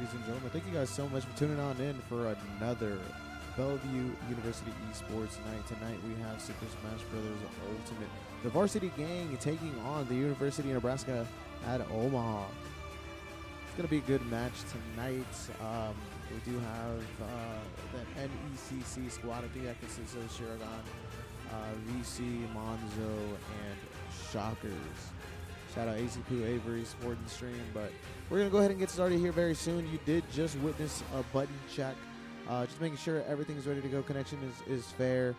ladies and gentlemen. Thank you guys so much for tuning on in for another Bellevue University Esports night. Tonight we have Super Smash Bros. Ultimate, the varsity gang taking on the University of Nebraska at Omaha. It's going to be a good match tonight. We do have the NECC squad. I think that consists of Shiragan, VC, Monzo, and Shockers. Shout out ACP Avery supporting the stream, but we're going to go ahead and get started here very soon. You did just witness a button check. Just making sure everything's ready to go. Connection is fair.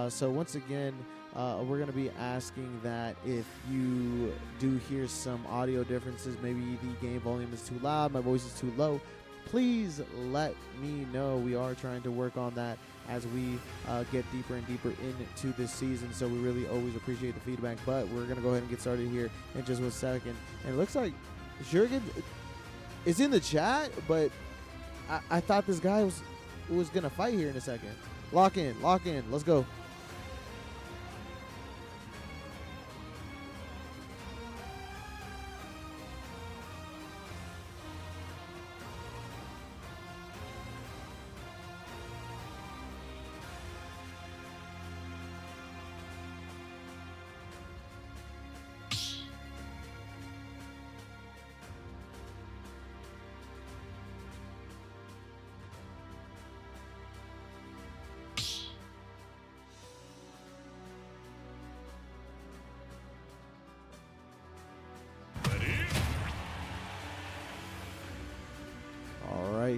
So once again, we're going to be asking that if you do hear some audio differences, maybe the game volume is too loud, my voice is too low, please let me know. We are trying to work on that as we get deeper and deeper into this season, so we really always appreciate the feedback. But we're going to go ahead and get started here in just 1 second. And it looks like Jurgen is in the chat, but I thought this guy was going to fight here in a second. Lock in, let's go.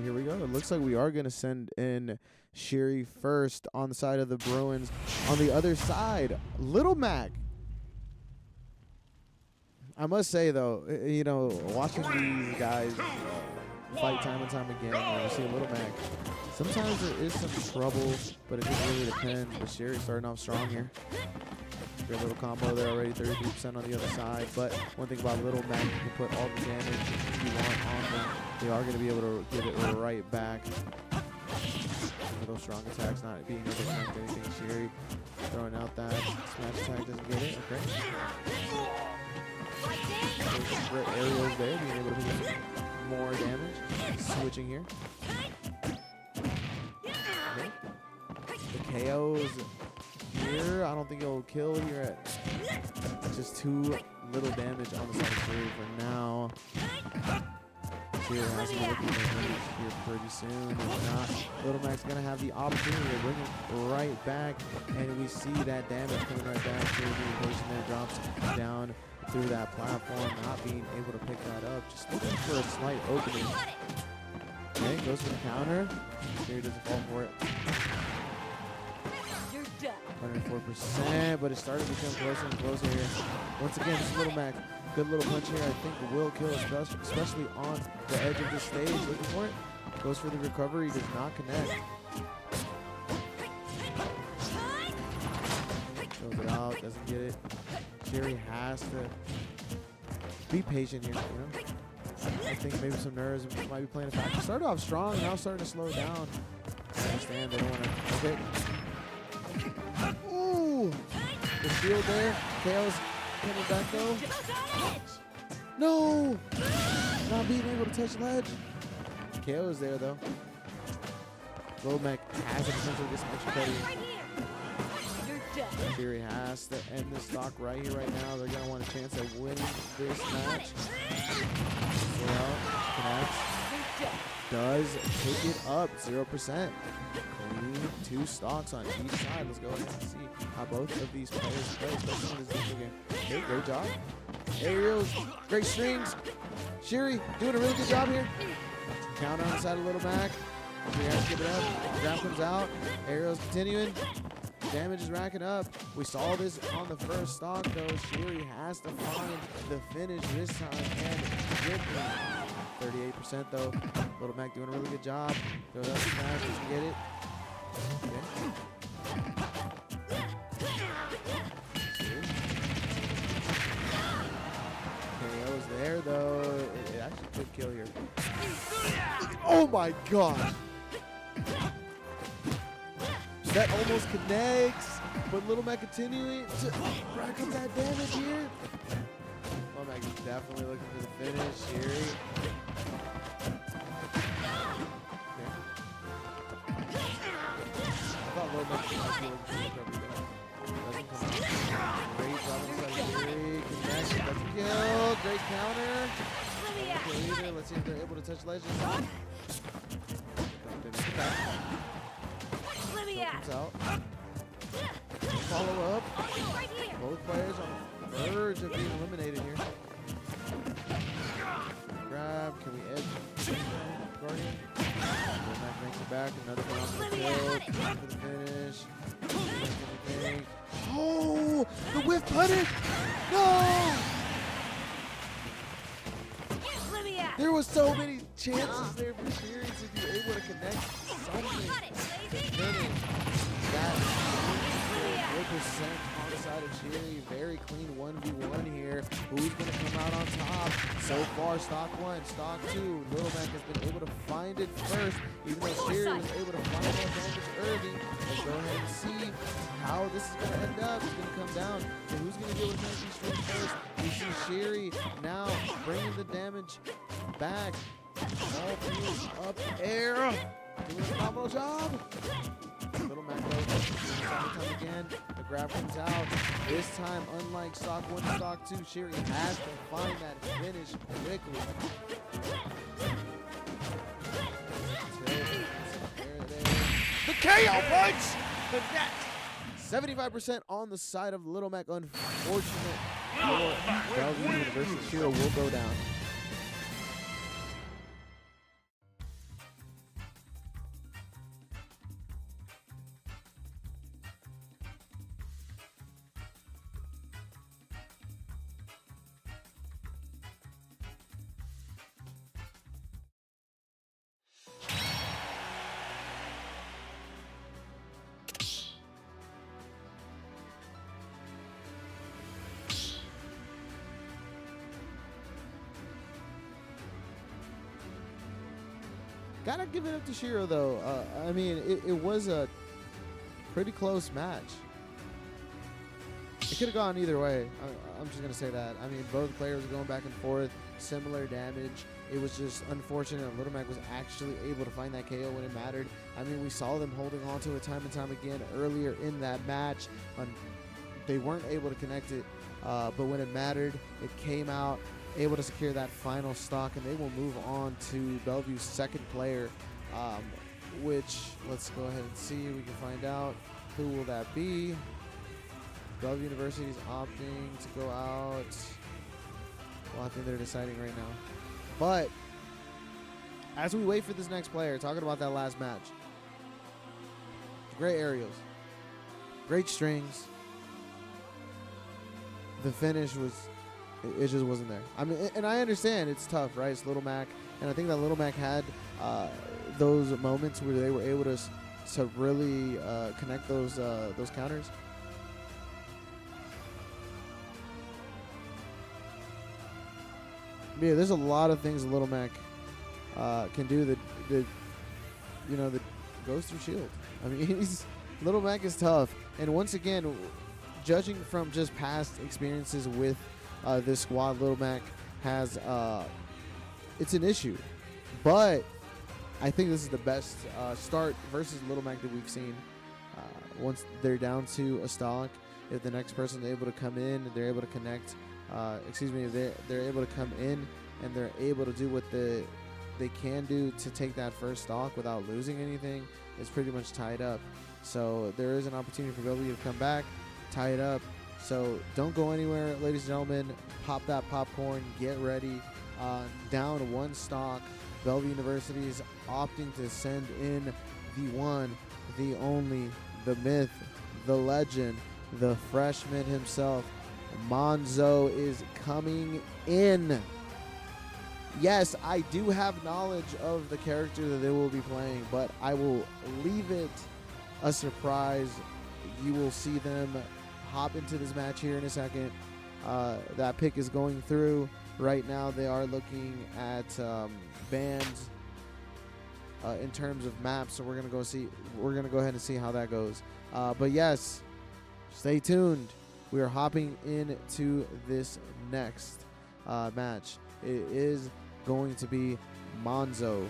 Here we go. It looks like we are going to send in Sherry first on the side of the Bruins. On the other side, Little Mac. I must say, though, you know, watching these guys fight time and time again, you see Little Mac. Sometimes there is some trouble, but it just really depends. But Sherry starting off strong here. Great little combo there already, 33% on the other side. But one thing about Little Mac, you can put all the damage you want on them. They are going to be able to get it right back. Little strong attacks, not being able to connect anything. Sherry throwing out that smash attack, doesn't get it. Okay. There's great aerials there, being able to hit more damage. Switching here. Okay. The KOs here, I don't think it'll kill here at just too little damage on the side of Sherry for now. Sherry has to be looking for damage here pretty soon. If not, Little Mac's going to have the opportunity to bring it right back, and we see that damage coming right back. Sherry being patient there, drops down through that platform, not being able to pick that up, just looking for a slight opening. Okay, goes for the counter. Sherry doesn't fall for it. 104%, but it's starting to become closer and closer here. Once again, this Little Mac, good little punch here, I think will kill, especially on the edge of the stage. Looking for it. Goes for the recovery, does not connect. Throws it out, doesn't get it. Sherry has to be patient here, you know. I think maybe some nerves might be playing a factor. Started off strong, now starting to slow down. I understand, they don't want to. Okay. Ooh! The shield there. KO's coming back though. No! Not being able to touch ledge. KO is there though. Little Mac has the potential to get some extra credit. Sherry has to end the stock right here, right now. They're going to want a chance at winning this match. Well, connects. Does take it up 0%. Clean 2 stocks on each side. Let's go ahead and see how both of these players play, especially in this different game. Okay, great job. Aerials, great strings. Sherry doing a really good job here. Counter on the side of Little Mac. She has to give it up. Grab comes out. Aerials continuing. Damage is racking up. We saw this on the first stock though. Sherry has to find the finish this time and get it. 38% though. Little Mac doing a really good job. Goes up smash, doesn't get it. Okay. KO's there though. It actually could kill here. Oh my gosh. That almost connects, but Little Mac continuing to rack up that damage here. Little Mac is definitely looking for the finish. Sherry Great job inside Shiri. Connects. That's a kill. Great counter. Okay, let's see if they're able to touch Legend. Comes out. Follow up. Both players on the verge of being eliminated here. Grab. Can we edge Guardian? Mac makes it back. Another phenomenal kill. For the finish. Oh! The whiff punish! No! There was so many chances there for Shiri to be able to connect something. That 4% on the side of Shiri. Very clean 1v1 here. Who's going to come out on top? So far, stock 1, stock 2. Little Mac has been able to find it first, even though Shiri was able to find that damage early. Let's go ahead and see how this is going to end up. It's going to come down to who's going to be able to finish these strings first. We see Shiri now bringing the damage back. All fields up air. Doing a phenomenal job. Little Mac time again. The grab comes out. This time, unlike stock 1 and stock 2, Shiri has to find that finish quickly. The KO punch! The net! 75% on the side of Little Mac. Unfortunate for Bellevue University. Shiri will go down. Gotta give it up to Shiro, though. I mean, it was a pretty close match. It could have gone either way. I'm just going to say that. I mean, both players were going back and forth, similar damage. It was just unfortunate Little Mac was actually able to find that KO when it mattered. I mean, we saw them holding on to it time and time again earlier in that match. They weren't able to connect it, but when it mattered, it came out, able to secure that final stock, and they will move on to Bellevue's second player, which, let's go ahead and see. We can find out who will that be. Bellevue University is opting to go out. Well, I think they're deciding right now. But as we wait for this next player, talking about that last match, great aerials, great strings. The finish was, it just wasn't there. I mean, and I understand it's tough, right? It's Little Mac, and I think that Little Mac had those moments where they were able to really connect those counters. Yeah, there's a lot of things Little Mac can do that goes through shield. I mean, Little Mac is tough, and once again, judging from just past experiences with this squad, Little Mac has it's an issue, but I think this is the best start versus Little Mac that we've seen. Once they're down to a stock, if the next person is able to come in, they're able to connect. They're able to come in and they're able to do what they can do to take that first stock without losing anything. It's pretty much tied up. So there is an opportunity for Bellevue to come back, tie it up. So don't go anywhere, ladies and gentlemen. Pop that popcorn. Get ready. Down one stock. Bellevue University is opting to send in the one, the only, the myth, the legend, the freshman himself. Monzo is coming in. Yes, I do have knowledge of the character that they will be playing, but I will leave it a surprise. You will see them hop into this match here in a second. That pick is going through right now. They are looking at bans in terms of maps, so we're gonna go ahead and see how that goes. But yes, stay tuned. We are hopping into this next match. It is going to be Monzo.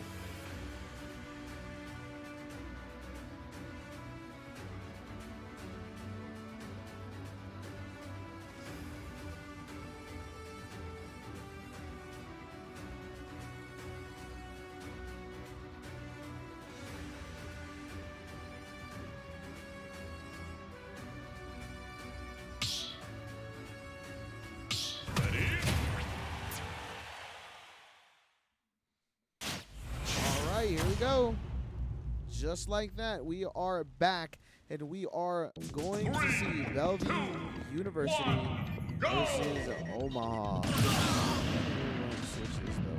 go. Just like that, we are back, and we are going to see Bellevue University versus Omaha. Switches though.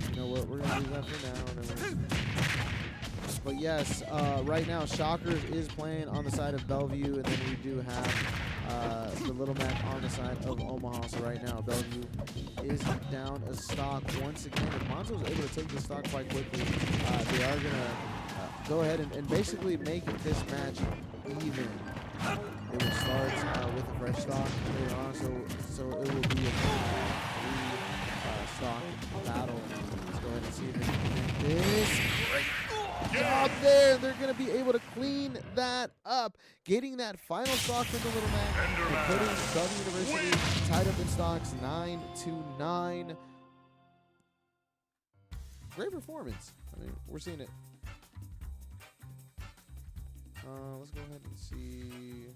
You know what? We're gonna do that for now. But yes, right now Shockers is playing on the side of Bellevue, and then we do have the Little Mac on the side of Omaha. So right now Bellevue is down a stock once again. If Monzo's able to take the stock quite quickly, they are gonna go ahead and basically make this match even. It will start with a fresh stock later on, so it will be a stock battle. Let's go ahead and see if they can make this. Job there. They're going to be able to clean that up, getting that final stock from the Little Mac and putting Bellevue University tied up in stocks 9-9. Great performance. I mean, we're seeing it. Let's go ahead and see.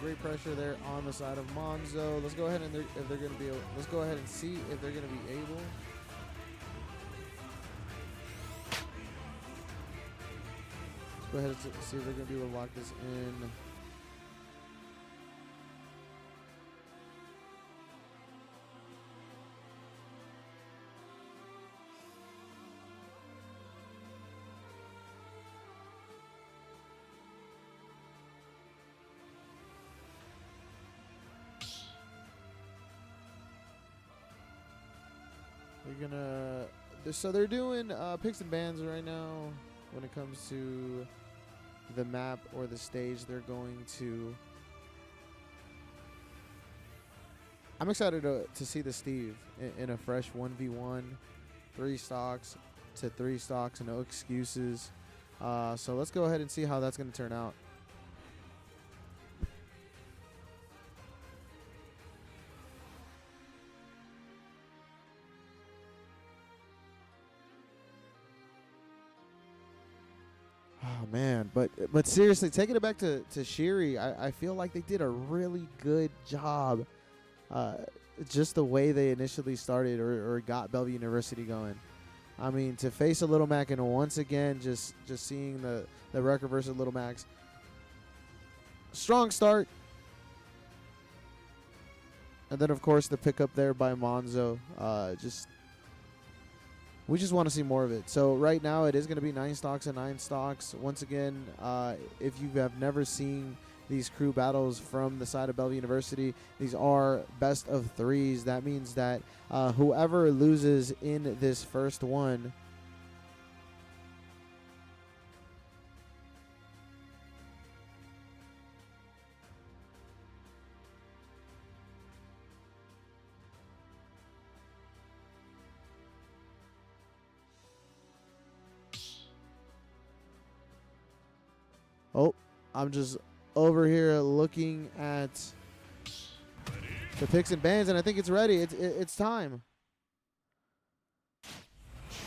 Great pressure there on the side of Monzo. Let's go ahead and if they're going to be able, let's go ahead and see if they're going to be able. Let's go ahead and see if they're going to be able to lock this in. So they're doing picks and bans right now. When it comes to the map or the stage, they're going to. I'm excited to see the Steve in a fresh 1v1, 3 stocks to 3 stocks, no excuses. So let's go ahead and see how that's going to turn out. Oh man, but seriously, taking it back to Shiri, I feel like they did a really good job. Just the way they initially started or got Bellevue University going. I mean, to face a Little Mac and once again just seeing the record versus Little Macs. Strong start. And then of course the pickup there by Monzo. We just want to see more of it. So right now it is going to be 9 stocks and 9 stocks. Once again, if you have never seen these crew battles from the side of Bellevue University, these are best of 3s. That means that whoever loses in this first one I'm just over here looking at the picks and bans, and I think it's ready. It's time.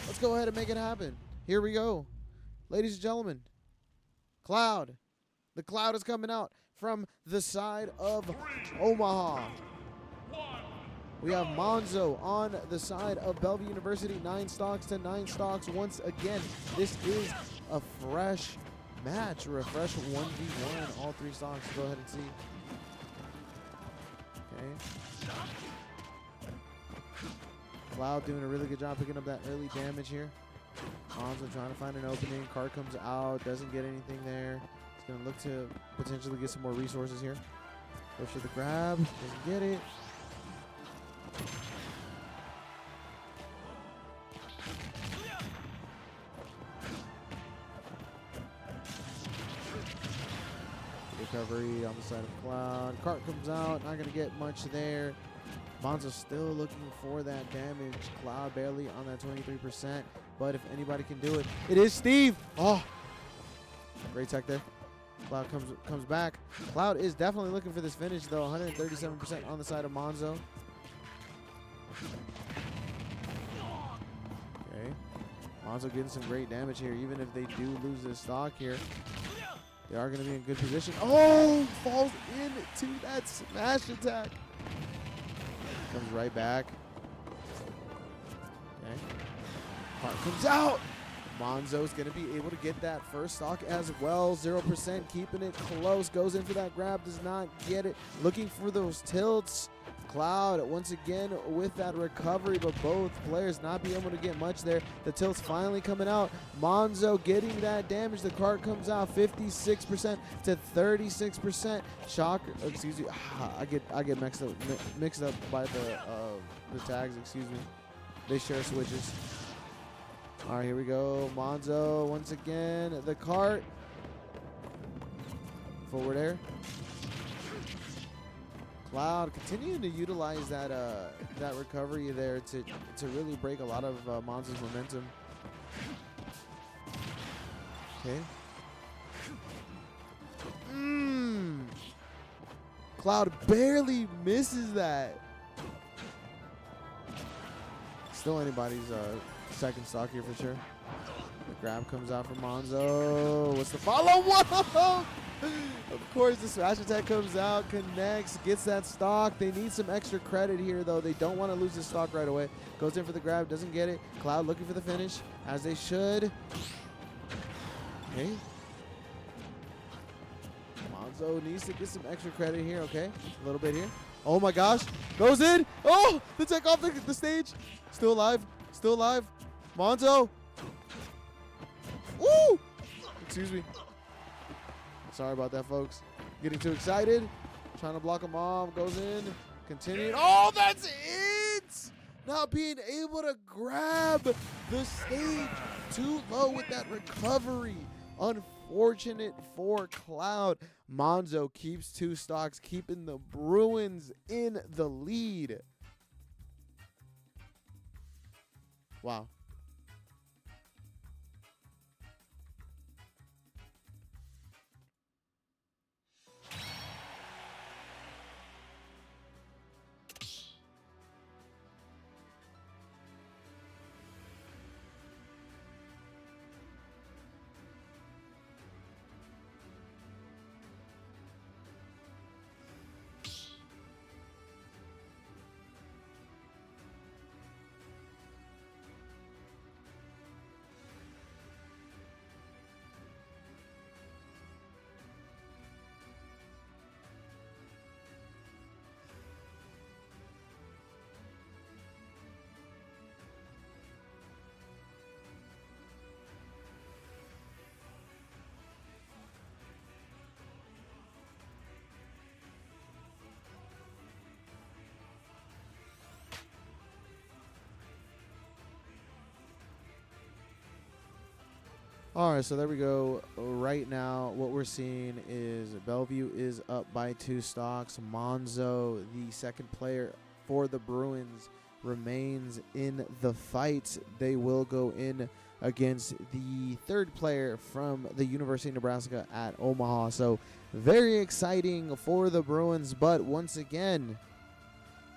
Let's go ahead and make it happen. Here we go. Ladies and gentlemen, Cloud. The Cloud is coming out from the side of Omaha. We have Monzo on the side of Bellevue University, 9 stocks to 9 stocks. Once again, this is a fresh match, or a fresh 1v1, all 3 stocks. Go ahead and see. Okay. Cloud doing a really good job picking up that early damage here. Monzo trying to find an opening. Card comes out, doesn't get anything there. He's going to look to potentially get some more resources here. Goes for the grab, doesn't get it. Recovery on the side of Cloud. Cart comes out, not going to get much there. Monzo still looking for that damage. Cloud barely on that 23%, but if anybody can do it, it is Steve. Oh, great tech there. Cloud comes back. Cloud is definitely looking for this finish, though. 137% on the side of Monzo. Okay. Monzo getting some great damage here. Even if they do lose this stock here, they are going to be in good position. Oh, falls into that smash attack. Comes right back. Okay. Cart comes out. Monzo's going to be able to get that first stock as well. 0%, keeping it close. Goes in for that grab, does not get it. Looking for those tilts. Cloud once again with that recovery, but both players not being able to get much there. The tilt's finally coming out. Monzo getting that damage. The card comes out 56% to 36%. Shock, excuse me. I get mixed up by the tags. Excuse me. They share switches. All right, here we go. Monzo once again. The cart forward air. Cloud continuing to utilize that that recovery there to really break a lot of Monzo's momentum. Okay. Cloud barely misses that. Still anybody's second stock here for sure. The grab comes out from Monzo. What's the follow? Whoa! Of course, the smash attack comes out, connects, gets that stock. They need some extra credit here, though. They don't want to lose the stock right away. Goes in for the grab, doesn't get it. Cloud looking for the finish, as they should. Okay. Monzo needs to get some extra credit here, okay? A little bit here. Oh, my gosh. Goes in. Oh, the tech off the stage. Still alive. Still alive. Monzo. Woo! Excuse me. Sorry about that, folks. Getting too excited. Trying to block him off. Goes in. Continuing. Oh, that's it! Not being able to grab the stage. Too low with that recovery. Unfortunate for Cloud. Monzo keeps two stocks, keeping the Bruins in the lead. Wow. All right, so there we go. Right now, what we're seeing is Bellevue is up by 2 stocks. Monzo, the second player for the Bruins, remains in the fight. They will go in against the third player from the University of Nebraska at Omaha. So very exciting for the Bruins, but once again,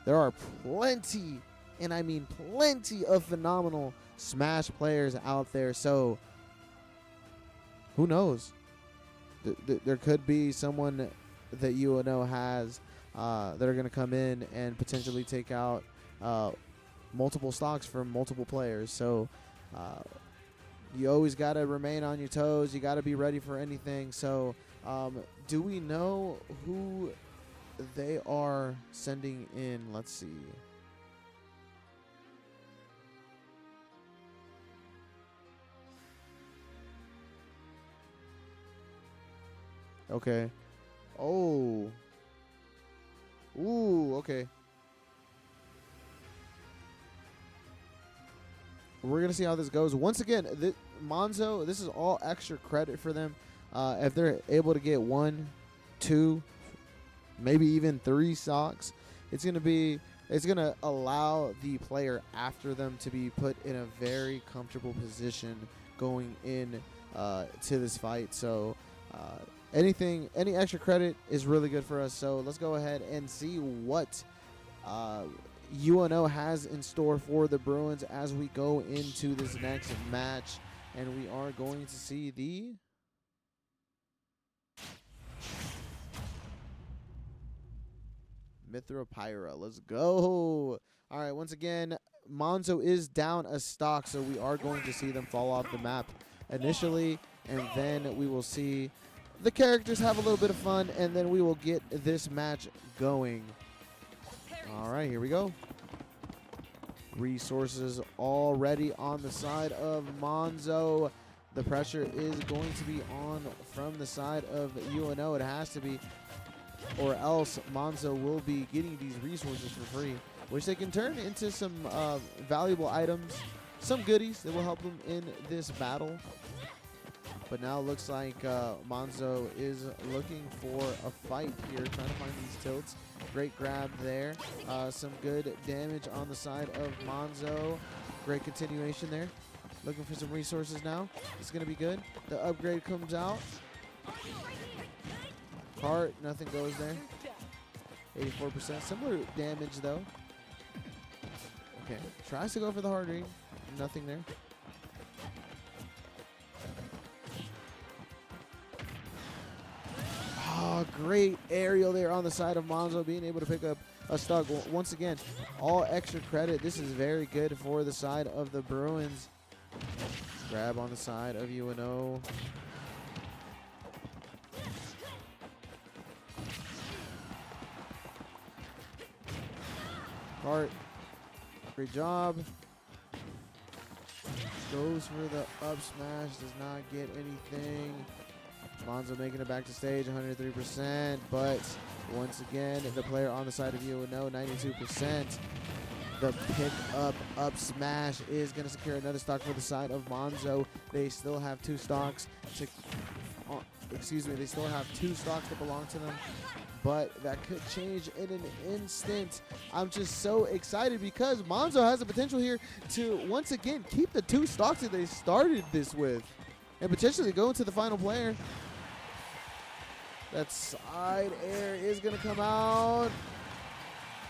there are plenty, and I mean plenty of phenomenal Smash players out there. So who knows? There could be someone that UNO has that are going to come in and potentially take out multiple stocks from multiple players. So you always got to remain on your toes. You got to be ready for anything. So do we know who they are sending in? Let's see. Okay. Oh. Ooh, okay. We're going to see how this goes. Once again, Monzo, this is all extra credit for them. If they're able to get 1, 2, maybe even 3 stocks, it's going to allow the player after them to be put in a very comfortable position going in to this fight. So any extra credit is really good for us. So let's go ahead and see what UNO has in store for the Bruins as we go into this next match. And we are going to see the Mithra. Let's go. All right, once again, Monzo is down a stock, so we are going to see them fall off the map initially, and then we will see the characters have a little bit of fun, and then we will get this match going. All right, here we go. Resources already on the side of Monzo. The pressure is going to be on from the side of UNO. It has to be, or else Monzo will be getting these resources for free, which they can turn into some valuable items, some goodies that will help them in this battle. But now it looks like Monzo is looking for a fight here, trying to find these tilts. Great grab there. Some good damage on the side of Monzo. Great continuation there. Looking for some resources now. It's going to be good. The upgrade comes out. Heart, nothing goes there. 84%. Similar damage, though. Okay. Tries to go for the hard read. Nothing there. Oh, great aerial there on the side of Monzo, being able to pick up a stock. Once again, all extra credit. This is very good for the side of the Bruins. Grab on the side of UNO. Hart, great job. Goes for the up smash, does not get anything. Monzo making it back to stage, 103%, but once again, the player on the side of UNO, 92%. The pick up smash is going to secure another stock for the side of Monzo. They still have 2 stocks to, they still have 2 stocks that belong to them, but that could change in an instant. I'm just so excited because Monzo has the potential here to once again keep the 2 stocks that they started this with and potentially go into the final player. That side air is going to come out.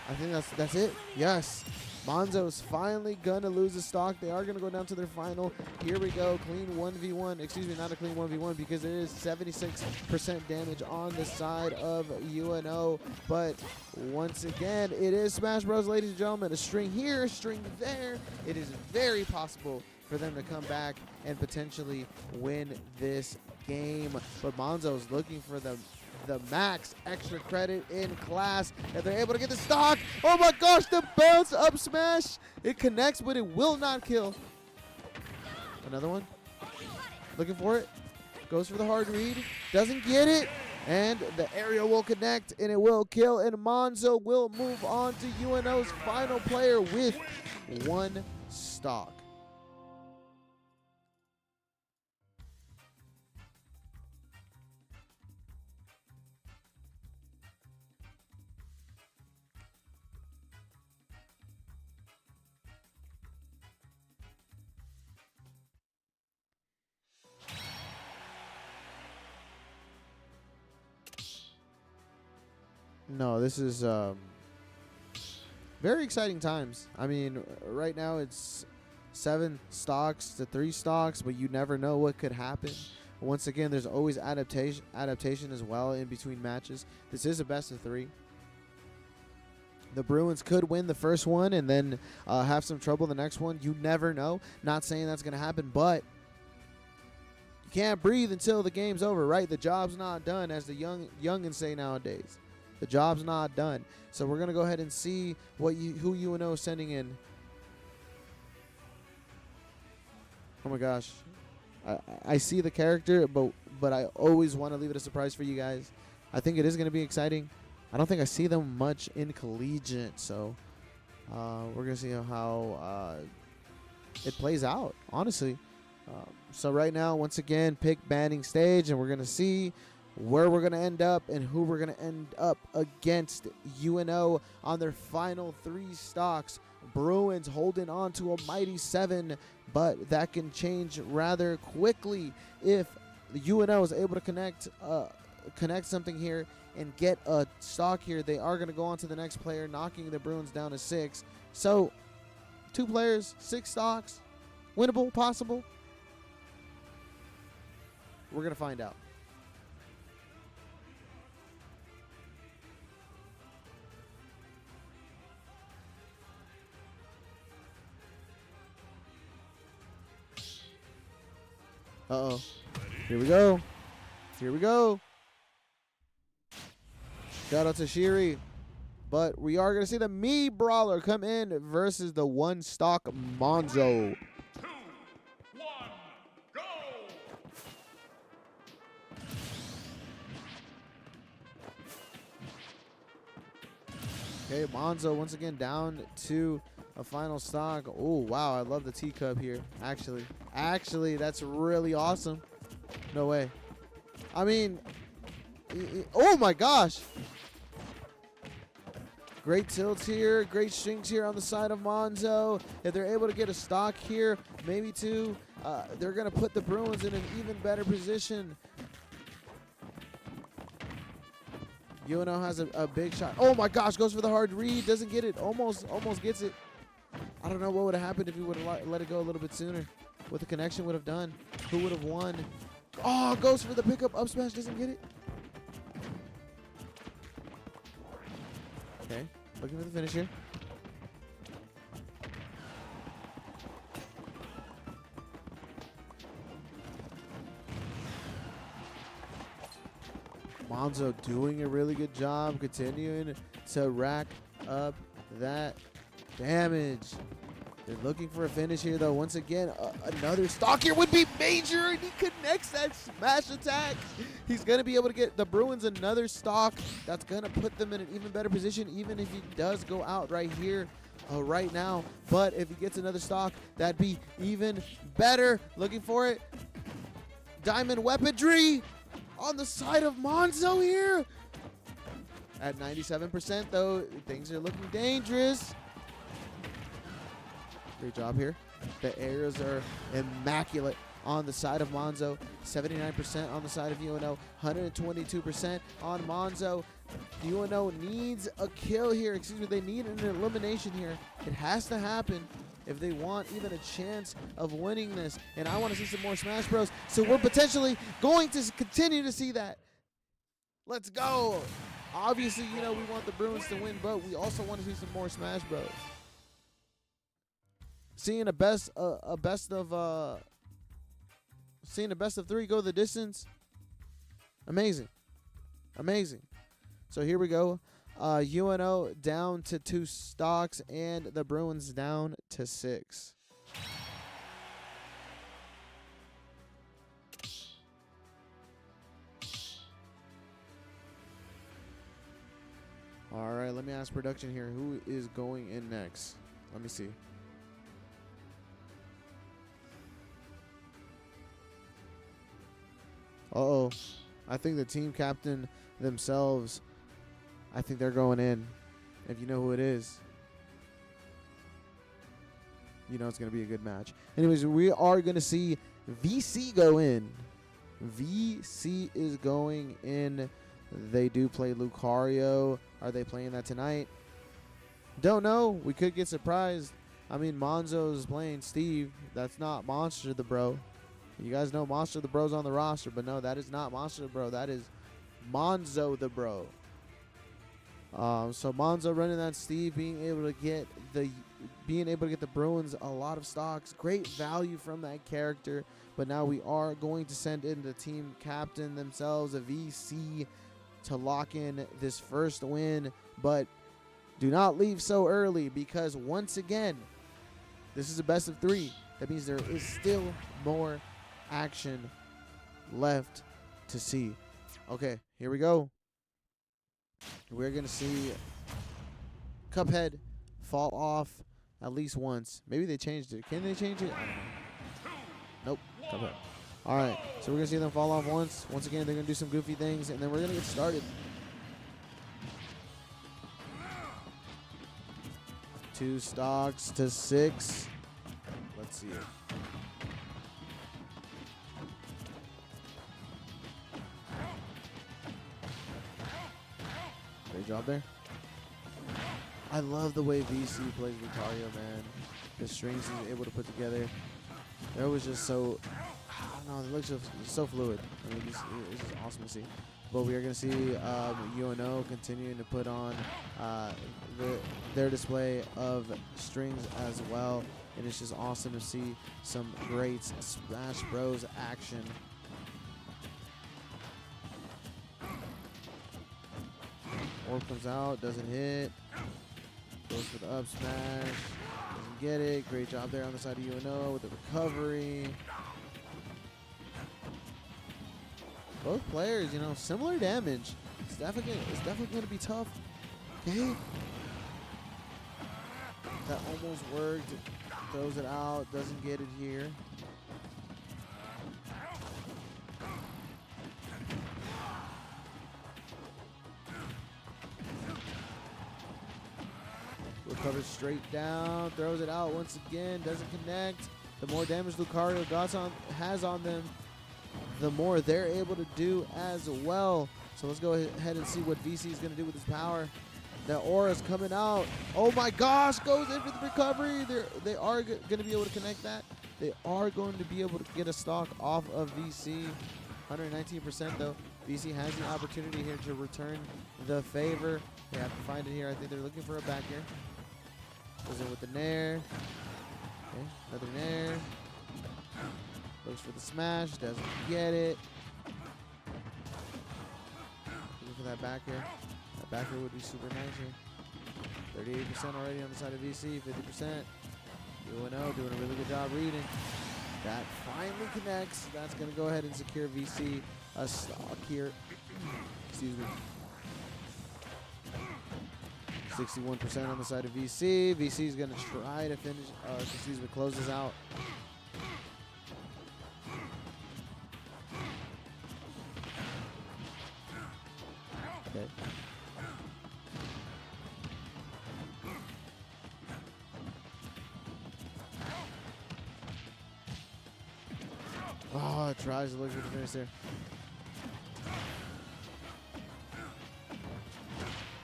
I think that's it. Yes. Monzo's finally going to lose the stock. They are going to go down to their final. Here we go. Clean 1v1. Excuse me, not a clean 1v1 because there is 76% damage on the side of UNO. But once again, it is Smash Bros, ladies and gentlemen. A string here, a string there. It is very possible for them to come back and potentially win this game. But Monzo's looking for the max extra credit in class. If they're able to get the stock, oh my gosh, the bounce up smash. It connects, but it will not kill. Another one. Looking for it. Goes for the hard read. Doesn't get it. And the aerial will connect, and it will kill. And Monzo will move on to UNO's final player with 1 stock. No, this is very exciting times. I mean, right now it's 7 stocks to 3 stocks, but you never know what could happen. Once again, there's always adaptation as well in between matches. This is a best of 3. The Bruins could win the first one and then have some trouble the next one. You never know. Not saying that's going to happen, but you can't breathe until the game's over, right? The job's not done, as the youngins say nowadays. The job's not done. So we're going to go ahead and see who UNO is sending in. Oh my gosh. I see the character, but I always want to leave it a surprise for you guys. I think it is going to be exciting. I don't think I see them much in collegiate, so we're going to see how it plays out, honestly. So right now, once again, pick banding stage, and we're going to see where we're going to end up and who we're going to end up against. UNO on their final 3 stocks. Bruins holding on to a mighty 7, but that can change rather quickly if the UNO is able to connect something here and get a stock here. They are going to go on to the next player, knocking the Bruins down to 6. So 2 players, 6 stocks, winnable, possible. We're going to find out. Uh-oh. Here we go. Here we go. Shout out to Shiri. But we are going to see the Me Brawler come in versus the 1 stock Monzo. 3, 2, 1, go! Okay, Monzo once again down to a final stock. Oh, wow. I love the teacup here. Actually, that's really awesome. No way. I mean, oh my gosh. Great tilt here. Great strings here on the side of Monzo. If they're able to get a stock here, maybe 2, they're going to put the Bruins in an even better position. UNO has a big shot. Oh my gosh, goes for the hard read. Doesn't get it. Almost gets it. I don't know what would have happened if he would have let it go a little bit sooner. What the connection would have done. Who would have won. Oh, goes for the pickup. Up smash. Doesn't get it. Okay. Looking for the finish here. Monzo doing a really good job, continuing to rack up that damage. They're looking for a finish here, though. Once again, another stock here would be major, and he connects that smash attack. He's going to be able to get the Bruins another stock. That's going to put them in an even better position, even if he does go out right here, right now. But if he gets another stock, that'd be even better. Looking for it. Diamond weaponry on the side of Monzo here. At 97%, though, things are looking dangerous. Great job here. The aerials are immaculate on the side of Monzo. 79% on the side of UNO. 122% on Monzo. UNO needs a kill here. Excuse me, they need an elimination here. It has to happen if they want even a chance of winning this. And I want to see some more Smash Bros. So we're potentially going to continue to see that. Let's go. Obviously, we want the Bruins to win, but we also want to see some more Smash Bros. Seeing a best of 3 go the distance. Amazing. So here we go. UNO down to 2 stocks and the Bruins down to 6. All right, let me ask production here. Who is going in next? Let me see. Uh-oh. I think the team captain themselves, I think they're going in. If you know who it is, you know it's going to be a good match. Anyways, we are going to see VC go in. VC is going in. They do play Lucario. Are they playing that tonight? Don't know. We could get surprised. I mean, Monzo is playing Steve. That's not Monster the Bro. You guys know Monster the Bro's on the roster, but no, that is not Monster the Bro. That is Monzo the Bro. So Monzo running that Steve, being able to get the Bruins a lot of stocks. Great value from that character. But now we are going to send in the team captain themselves, a VC, to lock in this first win. But do not leave so early, because once again, this is a best of 3. That means there is still more action left to see. Okay, here we go. We're going to see Cuphead fall off at least once. Maybe they changed it. Can they change it? I don't know. Nope. Cuphead. All right, so we're going to see them fall off once. Once again, they're going to do some goofy things, and then we're going to get started. 2 stocks to 6. Let's see it. Great job there. I love the way VC plays Lucario, man. The strings he's able to put together. That was just so, I don't know, it looks just so fluid. I mean, it's just awesome to see. But we are going to see UNO continuing to put on their display of strings as well. And it's just awesome to see some great Smash Bros. Action. Orb comes out, doesn't hit. Goes for the up smash. Doesn't get it. Great job there on the side of UNO with the recovery. Both players, you know, similar damage. It's definitely going to be tough. Okay. That almost worked. Throws it out. Doesn't get it here. Recovers straight down. Throws it out once again. Doesn't connect. The more damage Lucario has on them, the more they're able to do as well. So let's go ahead and see what VC is going to do with his power. The aura's coming out. Oh my gosh, goes in for the recovery. They are going to be able to connect that. They are going to be able to get a stock off of VC. 119% though. VC has the opportunity here to return the favor. They have to find it here. I think they're looking for a back here. Goes in with the nair. Okay, another nair. Looks for the smash, doesn't get it. Looking for that back here. That back here would be super nice here. 38% already on the side of VC, 50%. UNO doing a really good job reading. That finally connects. That's going to go ahead and secure VC a stock here. Excuse me. 61% on the side of VC. VC is going to try to finish, close this out. Okay. Oh, it tries to look for the finish there.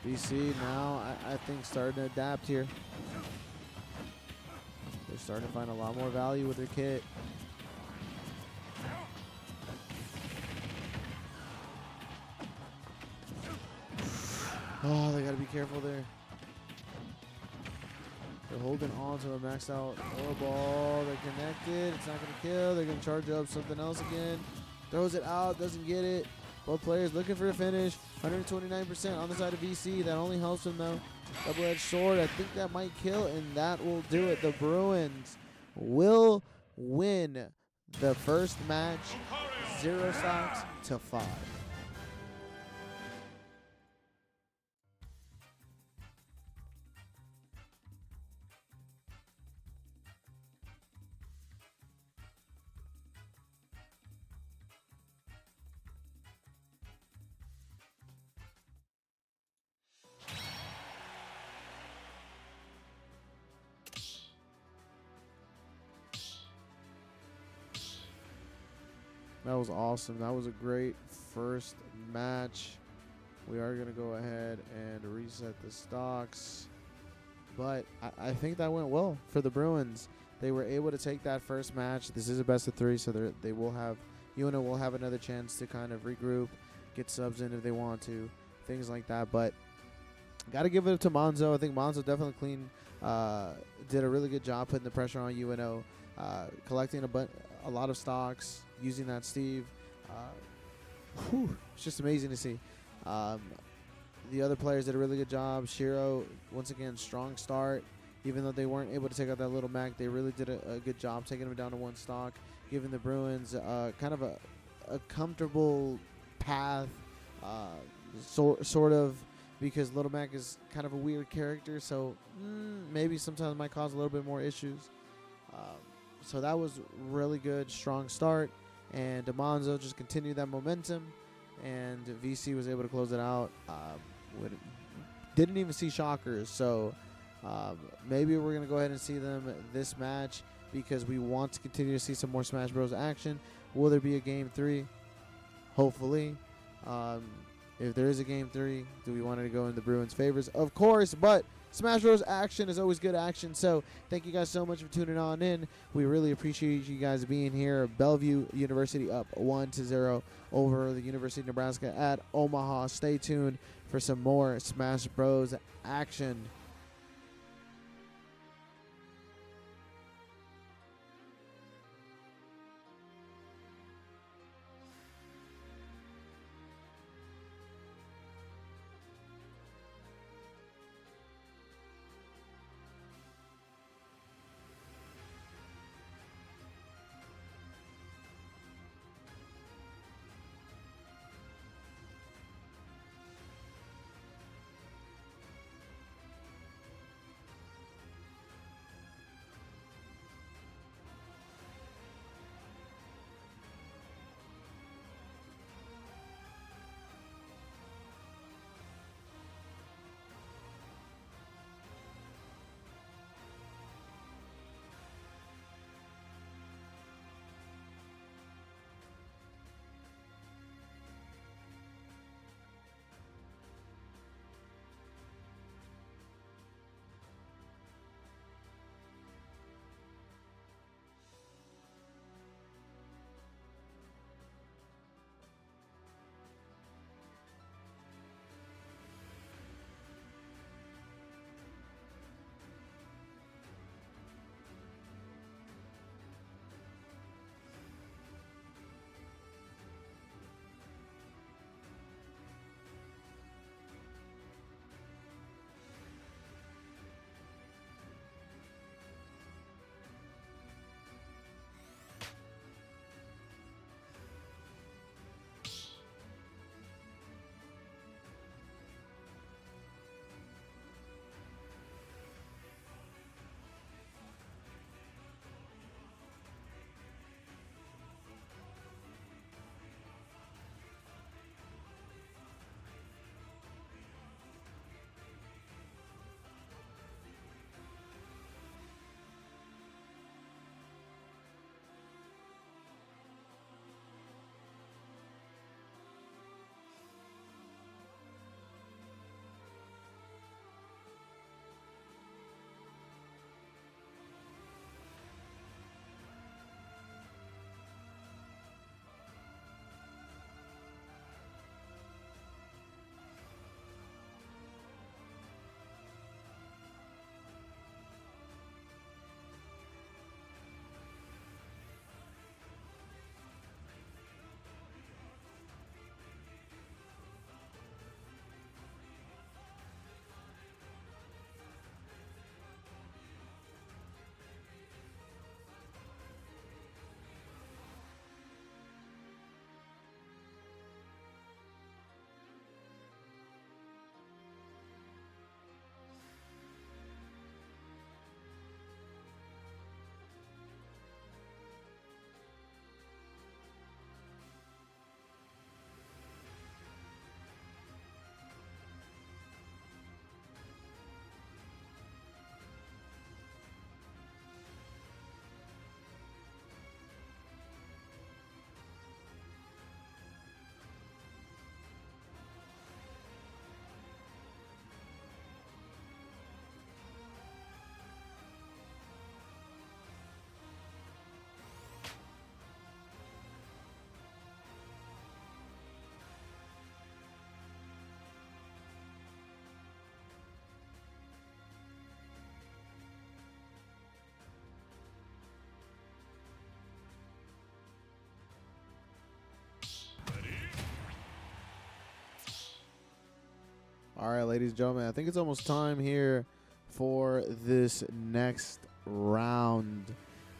VC now, I think, starting to adapt here. They're starting to find a lot more value with their kit. Oh, they got to be careful there. They're holding on to a maxed out aura ball. They're connected. It's not going to kill. They're going to charge up something else again. Throws it out. Doesn't get it. Both players looking for a finish. 129% on the side of VC. That only helps them, though. Double-edged sword. I think that might kill, and that will do it. The Bruins will win the first match 0 stocks to 5. That was awesome. That was a great first match. We are going to go ahead and reset the stocks. But I think that went well for the Bruins. They were able to take that first match. This is a best of 3, so they will have, UNO will have another chance to kind of regroup, get subs in if they want to, things like that. But got to give it up to Monzo. I think Monzo definitely did a really good job putting the pressure on UNO, collecting a lot of stocks, using that Steve. It's just amazing to see. The other players did a really good job. Shiro, once again, strong start. Even though they weren't able to take out that Little Mac, they really did a good job taking them down to one stock, giving the Bruins kind of a comfortable path, sort of, because Little Mac is kind of a weird character, so maybe sometimes might cause a little bit more issues. So that was really good, strong start, and DeMonzo just continued that momentum, and VC was able to close it out. Didn't even see shockers, so maybe we're going to go ahead and see them this match because we want to continue to see some more Smash Bros. Action. Will there be a Game 3? Hopefully. If there is a Game 3, do we want it to go in the Bruins' favors? Of course, but Smash Bros. Action is always good action, so thank you guys so much for tuning on in. We really appreciate you guys being here. Bellevue University up 1-0 over the University of Nebraska at Omaha. Stay tuned for some more Smash Bros. Action. All right, ladies and gentlemen, I think it's almost time here for this next round.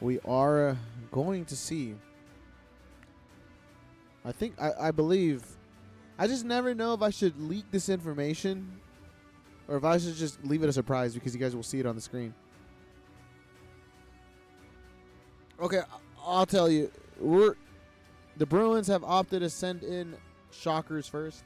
We are going to see. I believe. I just never know if I should leak this information or if I should just leave it a surprise because you guys will see it on the screen. Okay, I'll tell you. The Bruins have opted to send in Shockers first.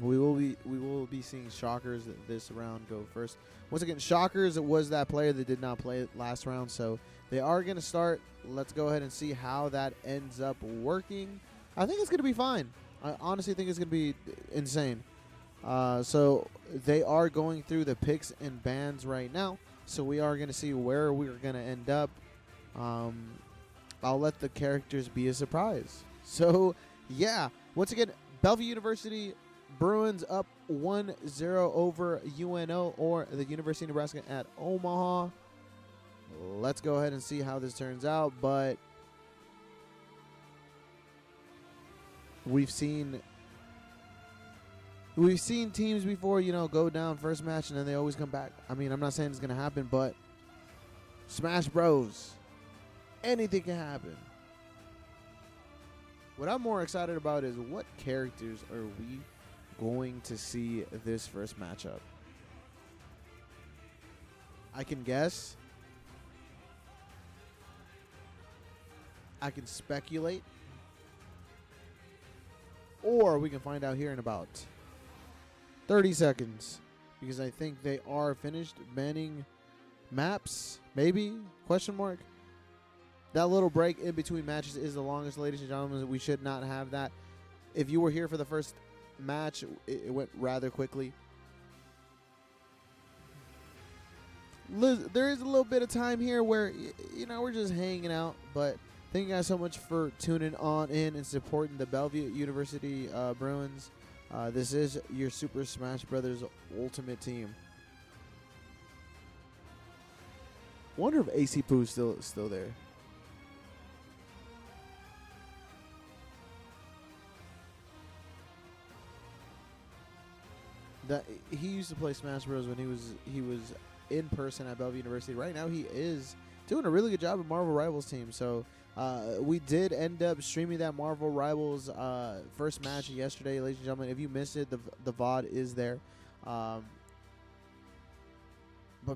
We will be seeing Shockers this round go first. Once again, Shockers was that player that did not play last round, so they are going to start. Let's go ahead and see how that ends up working. I think it's going to be fine. I honestly think it's going to be insane. So they are going through the picks and bans right now, so we are going to see where we're going to end up. I'll let the characters be a surprise. So, yeah. Once again, Bellevue University Bruins up 1-0 over UNO or the University of Nebraska at Omaha. Let's go ahead and see how this turns out. But we've seen teams before, go down first match and then they always come back. I mean, I'm not saying it's going to happen, but Smash Bros. Anything can happen. What I'm more excited about is what characters are we going to see this first matchup. I can guess. I can speculate. Or we can find out here in about 30 seconds. Because I think they are finished banning maps. Maybe? Question mark. That little break in between matches is the longest, ladies and gentlemen. We should not have that. If you were here for the first match, it went rather quickly. There is a little bit of time here where, we're just hanging out. But thank you guys so much for tuning on in and supporting the Bellevue University Bruins. This is your Super Smash Brothers Ultimate Team. Wonder if AC Poo's still there. That he used to play Smash Bros when he was in person at Bellevue University. Right now he is doing a really good job at Marvel Rivals team. So we did end up streaming that Marvel Rivals first match yesterday, ladies and gentlemen. If you missed it, the VOD is there. But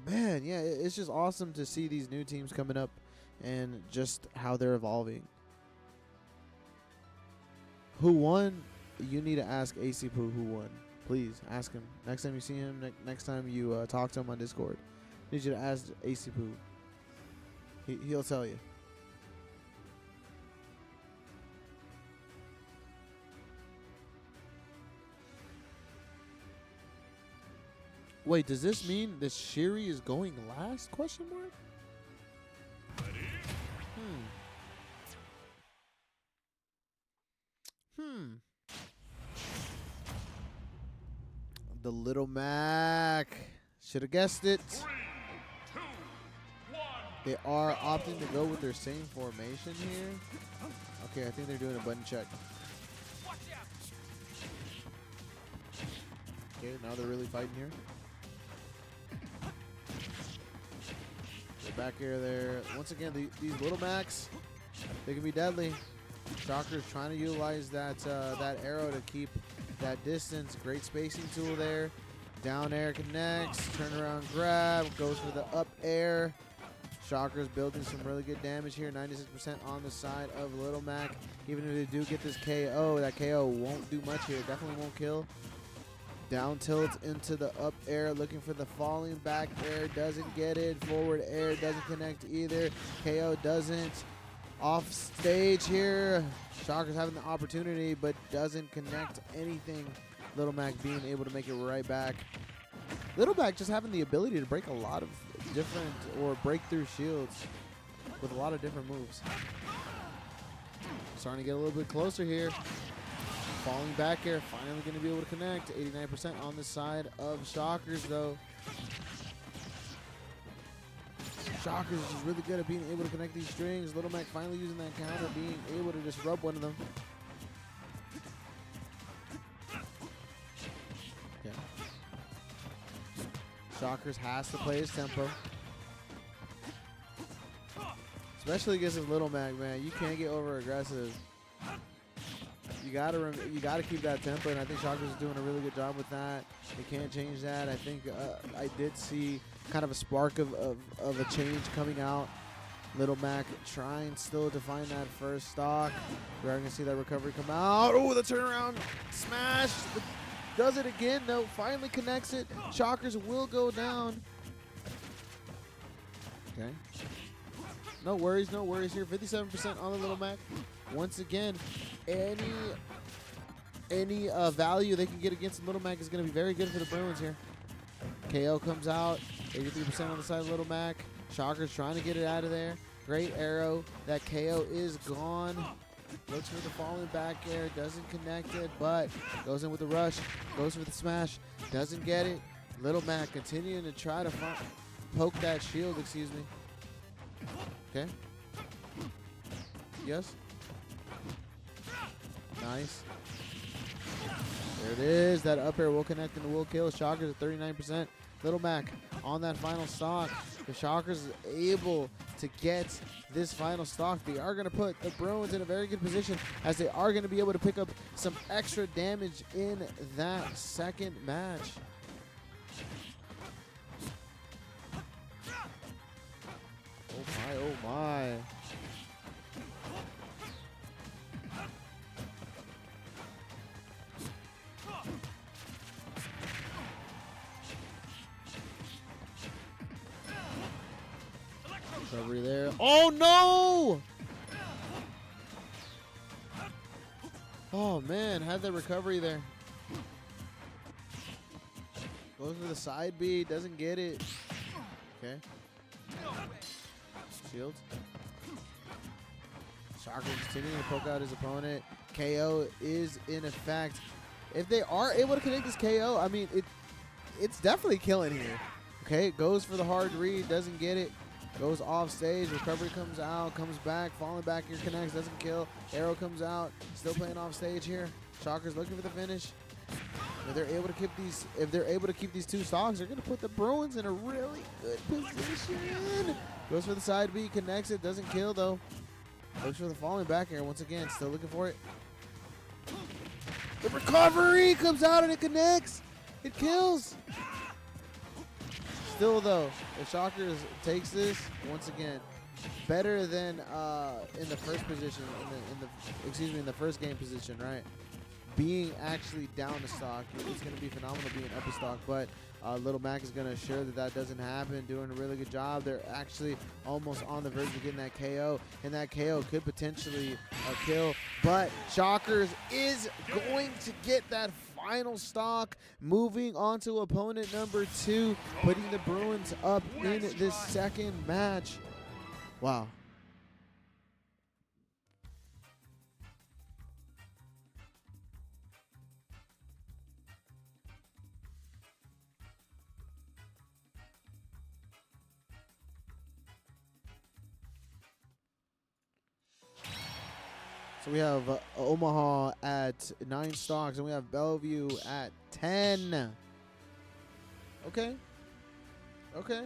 man, yeah, it's just awesome to see these new teams coming up and just how they're evolving. Who won? You need to ask AC Poo who won. Please ask him. Next time you see him, next time you talk to him on Discord, I need you to ask AC Poo. He'll tell you. Wait, does this mean that Shiri is going last? Question mark? The Little Mac. Should have guessed it. 3, 2, 1. They are opting to go with their same formation here. Okay, I think they're doing a button check. Okay, now they're really fighting here. They're back here there. Once again, these Little Macs, they can be deadly. Shocker's trying to utilize that arrow to keep that distance. Great spacing tool there. Down air connects. Turn around grab. Goes for the up air. Shocker's building some really good damage here. 96% on the side of Little Mac. Even if they do get this KO, that KO won't do much here. Definitely won't kill. Down tilt into the up air. Looking for the falling back air. Doesn't get it. Forward air doesn't connect either. KO doesn't. Off stage here. Shocker's having the opportunity, but doesn't connect anything. Little Mac being able to make it right back. Little Mac just having the ability to break a lot of different or break through shields with a lot of different moves. Starting to get a little bit closer here. Falling back here. Finally going to be able to connect. 89% on the side of Shockers, though. Shockers is just really good at being able to connect these strings. Little Mac finally using that counter, being able to disrupt one of them. Yeah. Shockers has to play his tempo. Especially against his little Mac, man. You can't get over aggressive. You gotta keep that tempo, and I think Shockers is doing a really good job with that. They can't change that. I think I did see kind of a spark of a change coming out. Little Mac trying still to find that first stock. We are going to see that recovery come out. Oh, the turnaround smash. Does it again. No, finally connects it. Shockers will go down. Okay. No worries here. 57% on the Little Mac. Once again, any value they can get against the Little Mac is going to be very good for the Bruins here. KO comes out. 83% on the side of Little Mac. Shockers trying to get it out of there. Great arrow. That KO is gone. Looks for the falling back air. Doesn't connect it, but goes in with the rush. Goes for the smash. Doesn't get it. Little Mac continuing to try to poke that shield, excuse me. Okay. Yes. Nice. There it is. That up air will connect and will kill. Shockers at 39%. Little Mac on that final stock. If Shockers is able to get this final stock, they are going to put the Bruins in a very good position, as they are going to be able to pick up some extra damage in that second match. Oh my. Recovery there. Oh no! Oh man, had the recovery there. Goes for the side B, doesn't get it. Okay. Shield. Shocker continuing to poke out his opponent. KO is in effect. If they are able to connect this KO, I mean, it's definitely killing here. Okay, goes for the hard read, doesn't get it. Goes off stage, recovery comes out, comes back, falling back here, connects, doesn't kill. Arrow comes out, still playing off stage here. Shockers looking for the finish. If they're able to keep these two stocks, they're gonna put the Bruins in a really good position. Goes for the side B, connects it, doesn't kill though. Looks for the falling back here once again, still looking for it. The recovery comes out and it connects. It kills. Still though, if Shockers takes this, once again, better than in the first position, in the first game position, right? Being actually down the stock, it's going to be phenomenal being up a stock, but Little Mac is going to assure that doesn't happen, doing a really good job. They're actually almost on the verge of getting that KO, and that KO could potentially kill, but Shockers is going to get that final stock, moving on to opponent number 2, putting the Bruins up in this second match. Wow. So we have Omaha at 9 stocks, and we have Bellevue at 10. Okay. Okay.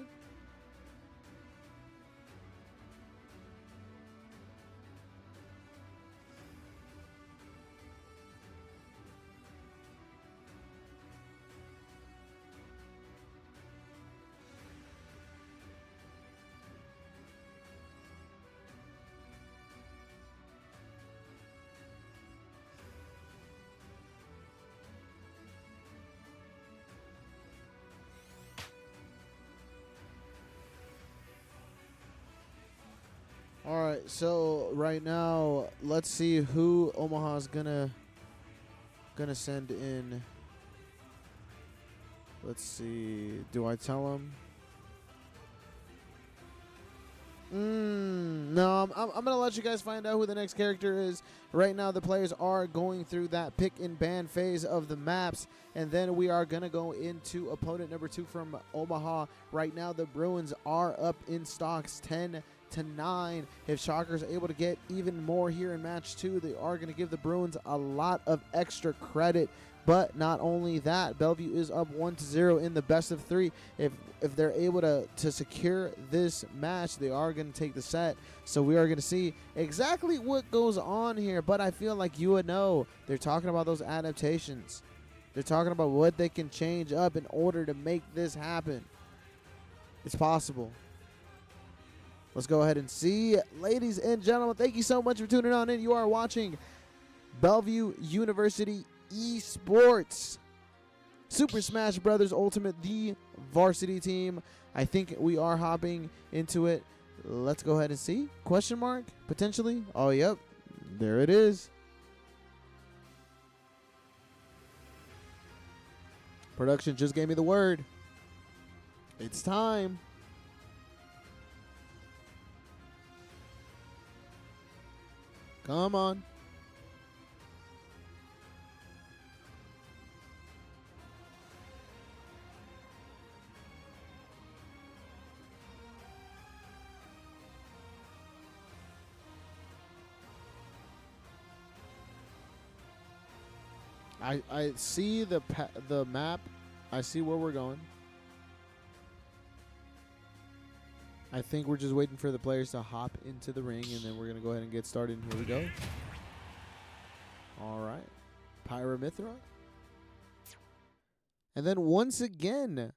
All right, so right now, let's see who Omaha's gonna send in. Let's see. Do I tell him? No, I'm gonna let you guys find out who the next character is. Right now, the players are going through that pick and ban phase of the maps, and then we are gonna go into opponent number 2 from Omaha. Right now, the Bruins are up in stocks 10 8-9. If Shockers are able to get even more here in match 2, they are going to give the Bruins a lot of extra credit. But not only that, Bellevue is up 1-0 in the best of 3. If they're able to secure this match, they are going to take the set. So we are going to see exactly what goes on here. But I feel like you would know. They're talking about those adaptations. They're talking about what they can change up in order to make this happen. It's possible. Let's go ahead and see. Ladies and gentlemen, thank you so much for tuning on in. You are watching Bellevue University Esports Super Smash Brothers Ultimate, the varsity team. I think we are hopping into it. Let's go ahead and see. Question mark? Potentially? Oh, yep. There it is. Production just gave me the word. It's time. Come on. I see the map. I see where we're going. I think we're just waiting for the players to hop into the ring, and then we're going to go ahead and get started. Here we go. All right. Pyramithra. And then once again,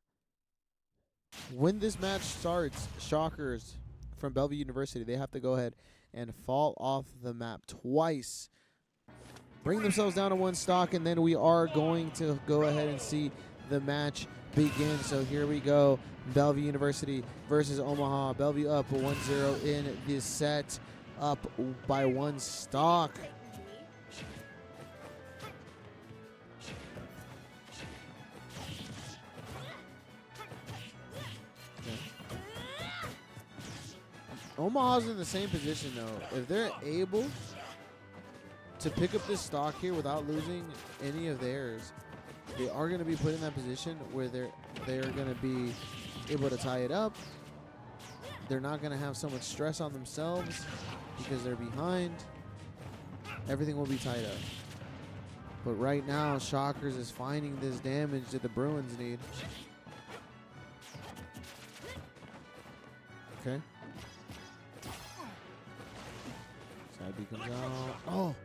when this match starts, Shockers from Bellevue University, they have to go ahead and fall off the map twice. Bring themselves down to 1 stock, and then we are going to go ahead and see the match begin. So here we go. Bellevue University versus Omaha. Bellevue up 1-0 in this set, up by 1 stock. Omaha's in the same position, though. If they're able to pick up this stock here without losing any of theirs, they are going to be put in that position where they're going to be able to tie it up. They're not going to have so much stress on themselves because they're behind. Everything will be tied up. But right now, Shockers is finding this damage that the Bruins need. Okay. Side B comes out. Oh!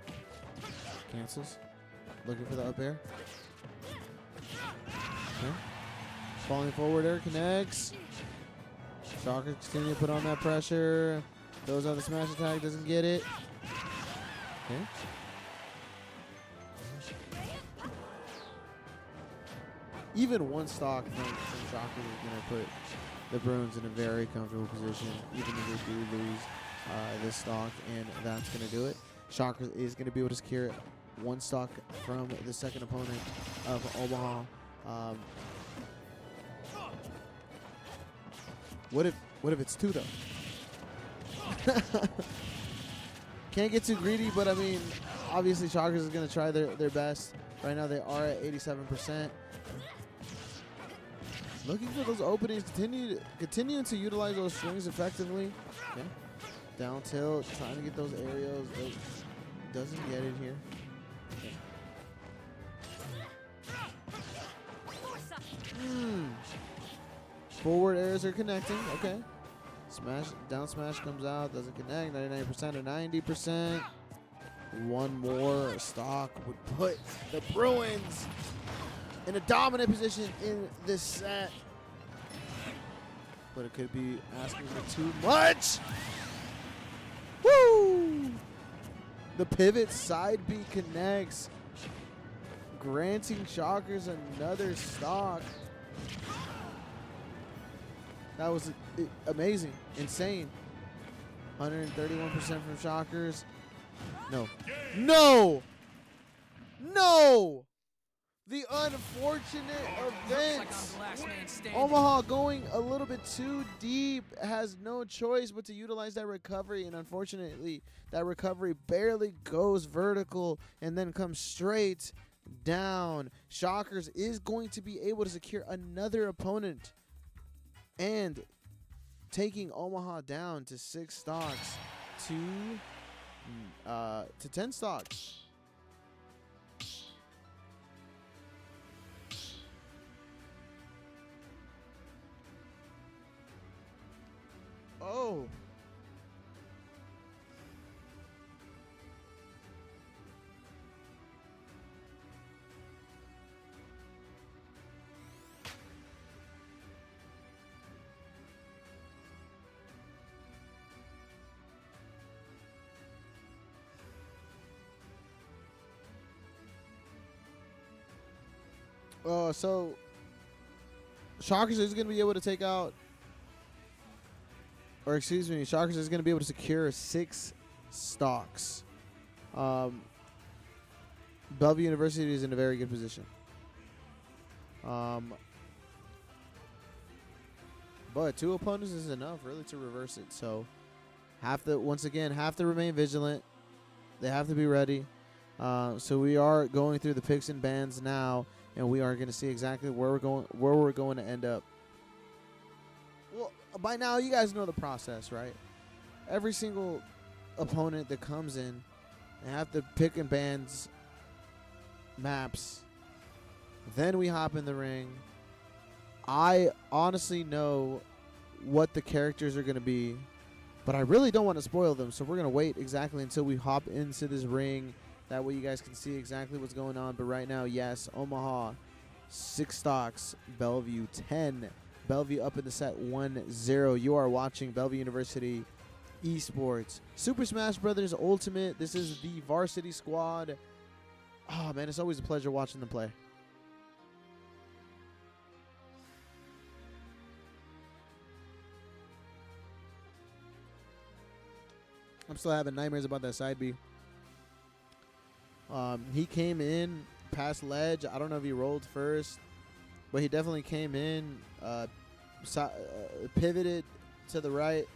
Cancels. Looking for the up air. Okay. Falling forward air connects. Shockers continue to put on that pressure. Throws out the smash attack. Doesn't get it. Okay. Even 1 stock from Shockers is going to put the Bruins in a very comfortable position, even if they do lose this stock, and that's going to do it. Shockers is going to be able to secure 1 stock from the second opponent of Omaha. What if it's 2 though? Can't get too greedy, but I mean, obviously Shockers is going to try their best. Right now they are at 87%. Looking for those openings, continuing to utilize those strings effectively. Okay. Down tilt, trying to get those aerials. Doesn't get it here. Forward airs are connecting. Okay. Smash, down smash comes out. Doesn't connect. 99% or 90%. 1 more stock would put the Bruins in a dominant position in this set. But it could be asking for too much. Woo! The pivot side B connects, granting Shockers another stock. That was amazing, insane. 131% from Shockers. No. No! No! The unfortunate event. Omaha going a little bit too deep, has no choice but to utilize that recovery, and unfortunately, that recovery barely goes vertical and then comes straight down. Shockers is going to be able to secure another opponent and taking Omaha down to 6 stocks to 10 stocks. Oh. So Shockers is going to be able to take out, or excuse me, Shockers is going to be able to secure 6 stocks. Bellevue University is in a very good position. But 2 opponents is enough really to reverse it. So have to remain vigilant. They have to be ready. So we are going through the picks and bans now, and we are going to see exactly where we're going to end up. Well, by now you guys know the process, right? Every single opponent that comes in, they have to pick and bans maps. Then we hop in the ring. I honestly know what the characters are going to be, but I really don't want to spoil them, so we're going to wait exactly until we hop into this ring. That way you guys can see exactly what's going on. But right now, yes, Omaha, 6 stocks, Bellevue 10. Bellevue up in the set 1-0. You are watching Bellevue University Esports. Super Smash Brothers Ultimate. This is the varsity squad. Oh, man, it's always a pleasure watching them play. I'm still having nightmares about that side B. He came in past ledge. I don't know if he rolled first, but he definitely came in, pivoted to the right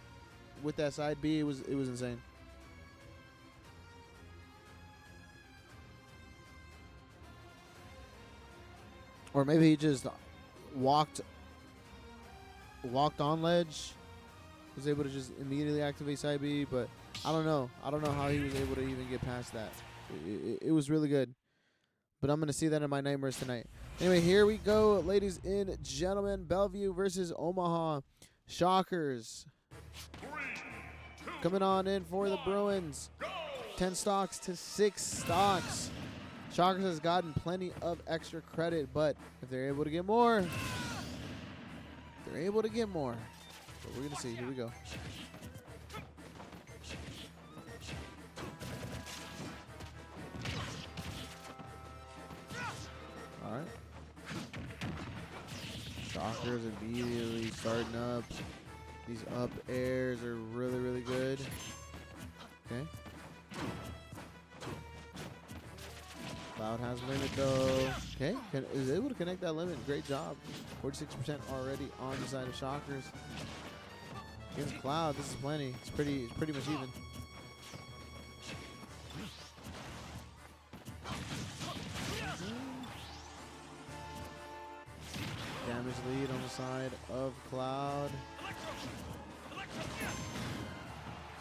with that side B. It was insane. Or maybe he just walked on ledge, was able to just immediately activate side B, but I don't know. I don't know how he was able to even get past that. It was really good. But I'm going to see that in my nightmares tonight. Anyway, here we go, ladies and gentlemen. Bellevue versus Omaha. Shockers. 3, 2, Coming on in for the Bruins. go! 10 stocks to 6 stocks. Shockers has gotten plenty of extra credit, but if they're able to get more, they're able to get more. But we're going to see. Here we go. All right. Shockers immediately starting up. These up airs are really, really good. Okay. Cloud has limit though. Okay. Is able to connect that limit. Great job. 46% already on the side of Shockers. Against Cloud, this is plenty. It's pretty much even. Damage lead on the side of Cloud.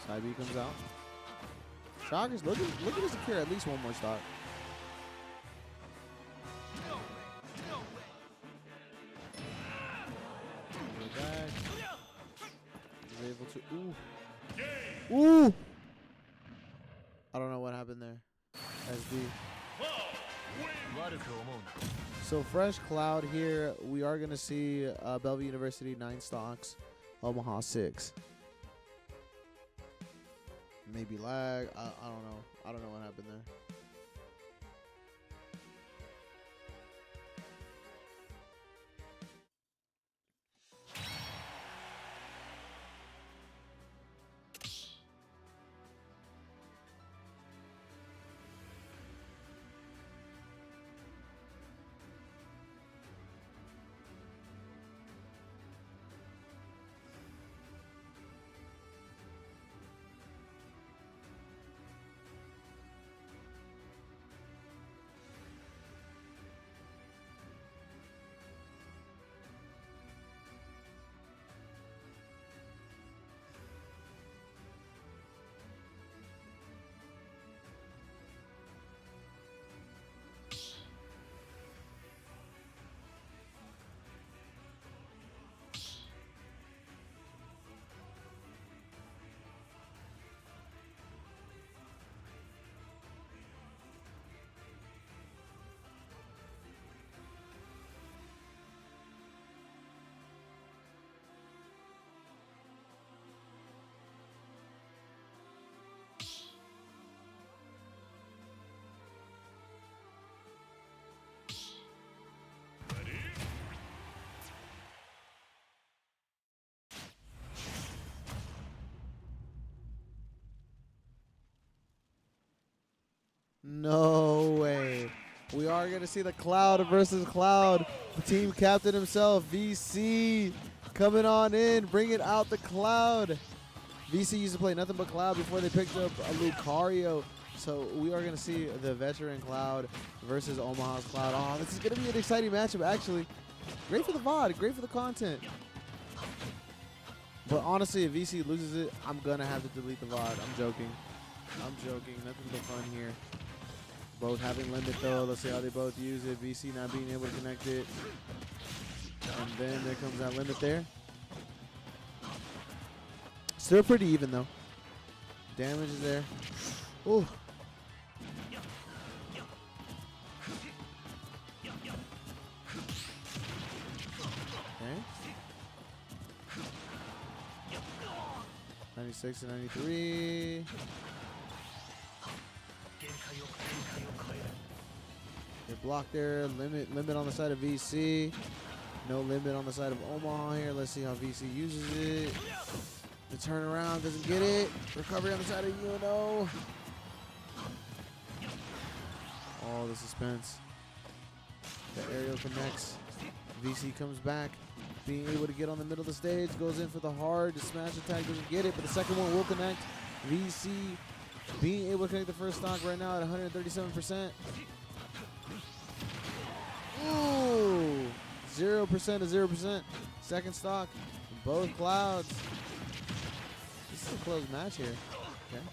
Side B comes out. Shockers looking to secure at least one more stock. Back. He's able to. Ooh! I don't know what happened there. SD. So fresh Cloud here. We are going to see Bellevue University 9 stocks, Omaha 6. Maybe lag. I don't know. I don't know what happened there. No way. We are going to see the Cloud versus Cloud. The team captain himself, VC, coming on in, bringing out the Cloud. VC used to play nothing but Cloud before they picked up a Lucario. So we are going to see the veteran Cloud versus Omaha's Cloud. Oh, this is going to be an exciting matchup, actually. Great for the VOD, great for the content. But honestly, if VC loses it, I'm going to have to delete the VOD. I'm joking. Nothing but fun here. Both having limit, though. Let's see how they both use it. VC not being able to connect it. And then there comes that limit there. Still pretty even, though. Damage is there. Ooh. Okay. 96 and 93. They blocked there. Limit on the side of VC. No limit on the side of Omaha here. Let's see how VC uses it. The turnaround doesn't get it. Recovery on the side of UNO. Oh, the suspense. The aerial connects. VC comes back. Being able to get on the middle of the stage. Goes in for the hard smash attack. Doesn't get it, but the second one will connect. VC being able to connect the first stock right now at 137%. Ooh, 0% to 0%. Second stock, both Clouds. This is a close match here. Okay.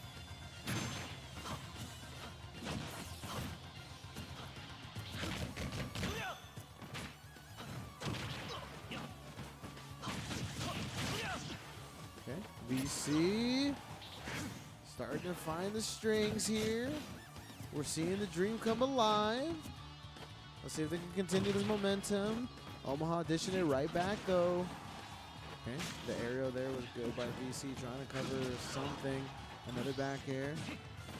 Okay, VC starting to find the strings here. We're seeing the dream come alive. Let's see if they can continue this momentum. Omaha dishing it right back, though. Okay, the aerial there was good by VC, trying to cover something. Another back air.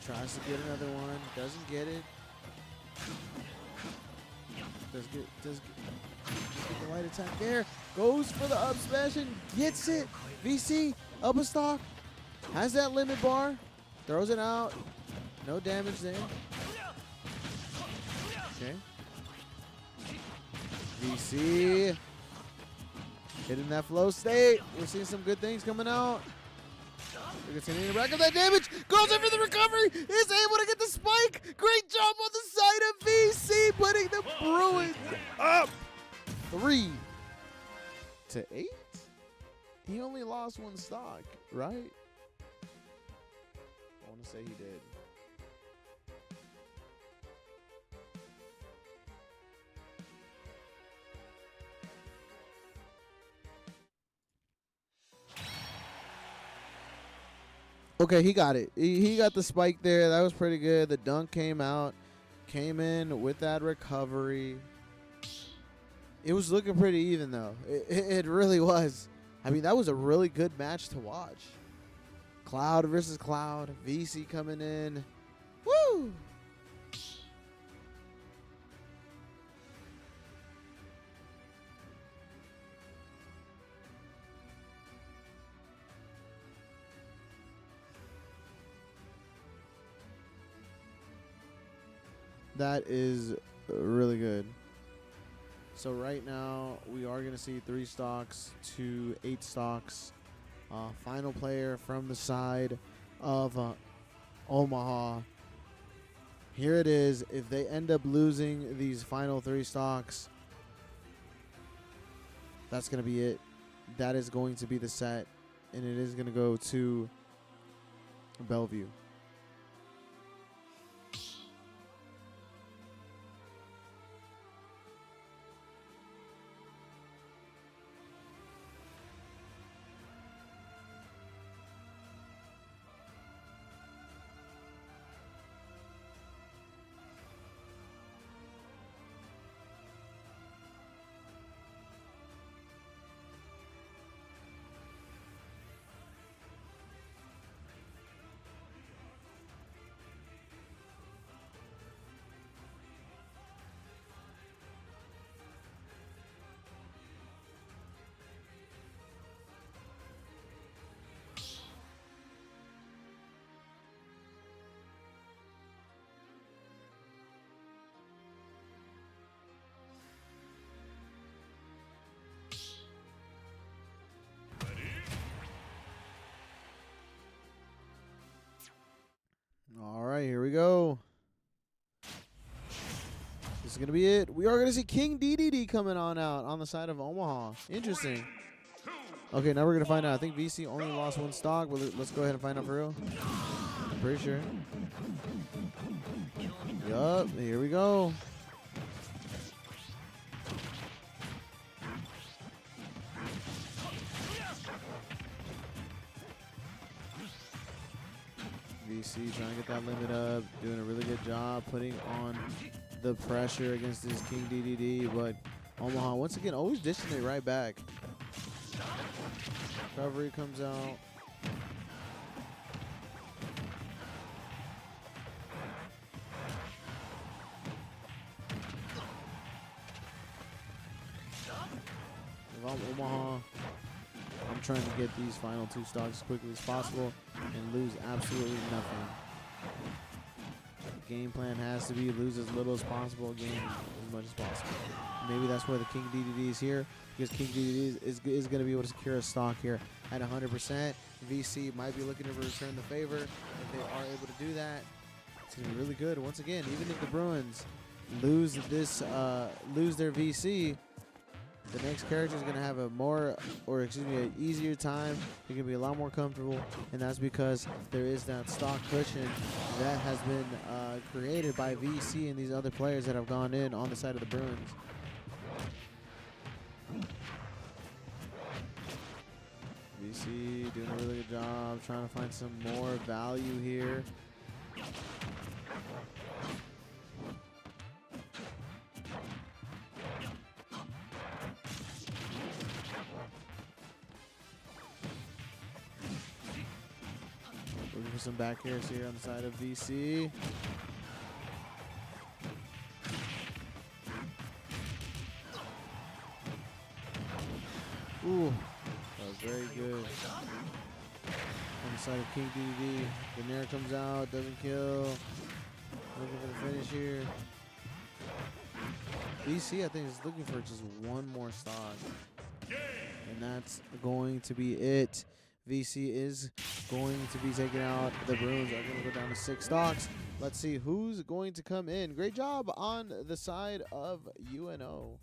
Tries to get another one. Doesn't get it. Does get the light attack there. Goes for the up smash and gets it. VC, up a stock. Has that limit bar. Throws it out. No damage there. Okay. VC hitting that flow state. We're seeing some good things coming out. We're continuing to rack up that damage. Goes in for the recovery. Is able to get the spike. Great job on the side of VC, putting the Bruins up 3-8. He only lost one stock, right? I want to say he did. Okay, he got it. He got the spike there. That was pretty good. The dunk came out. Came in with that recovery. It was looking pretty even, though. It really was. I mean, that was a really good match to watch. Cloud versus Cloud. VC coming in. Woo! That is really good. So right now we are going to see 3 stocks to 8 stocks. Final player from the side of Omaha. Here it is. If they end up losing these final 3 stocks, that's going to be it. That is going to be the set, and it is going to go to Bellevue. this going to be it. We are going to see King DDD coming on out on the side of Omaha. Interesting. Okay, now we're going to find out. I think VC only lost one stock, but let's go ahead and find out for real. I'm pretty sure. Yup, here we go. VC trying to get that limit up, doing a really good job putting on the pressure against this King DDD, but Omaha once again always dishing it right back. Recovery comes out. If I'm Omaha, I'm trying to get these final two stocks as quickly as possible and lose absolutely nothing. The game plan has to be lose as little as possible, gain as much as possible. Maybe that's where the King DDD is here, because King DDD is going to be able to secure a stock here at 100%. VC might be looking to return the favor. If they are able to do that, it's going to be really good. Once again, even if the Bruins lose their VC, the next character is going to have an easier time. They're going to be a lot more comfortable, and that's because there is that stock cushion that has been created by VC and these other players that have gone in on the side of the Bruins. VC doing a really good job trying to find some more value here. Looking for some back airs here on the side of VC. Ooh, that was very good. On the side of King DDD, the Nair comes out, doesn't kill. Looking for the finish here. VC, I think, is looking for just one more stock. And that's going to be it. VC is going to be taking out. The Bruins are going to go down to 6 stocks. Let's see who's going to come in. Great job on the side of UNO.